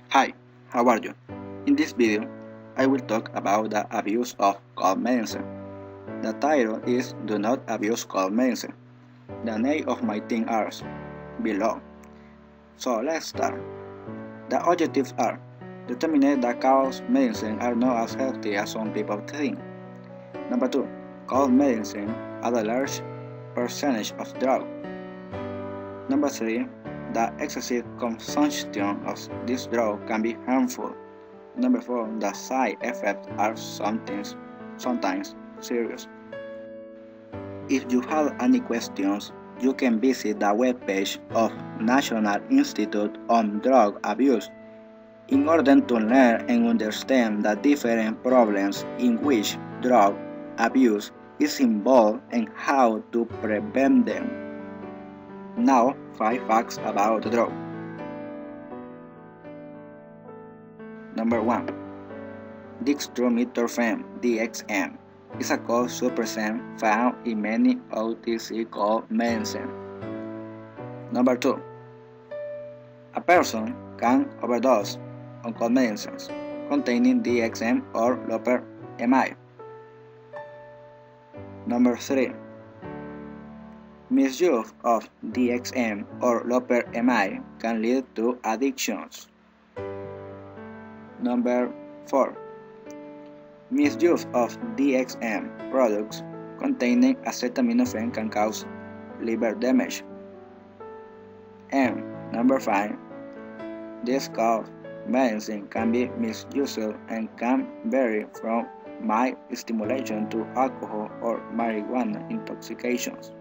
Hi, how are you? In this video, I will talk about the abuse of cold medicine. The title is Do Not Abuse Cold Medicine. The name of my thing are below. So let's start. The objectives are determine that cold medicine are not as healthy as some people think. Number 2. Cold medicine are a large percentage of drug. Number 3. The excessive consumption of this drug can be harmful. Number 4. The side effects are sometimes serious. If you have any questions, you can visit the webpage of National Institute on Drug Abuse in order to learn and understand the different problems in which drug abuse is involved and how to prevent them. Now, 5 facts about the drug. Number 1. Dextromethorphan (DXM) is a cold suppressant found in many OTC cold medicine. Number 2. A person can overdose on cold medicines containing DXM or loperamide. Number 3. Misuse of DXM or loperamide can lead to addictions. Number 4. Misuse of DXM products containing acetaminophen can cause liver damage. And number 5. This cold medicine can be misused and can vary from mild stimulation to alcohol or marijuana intoxications.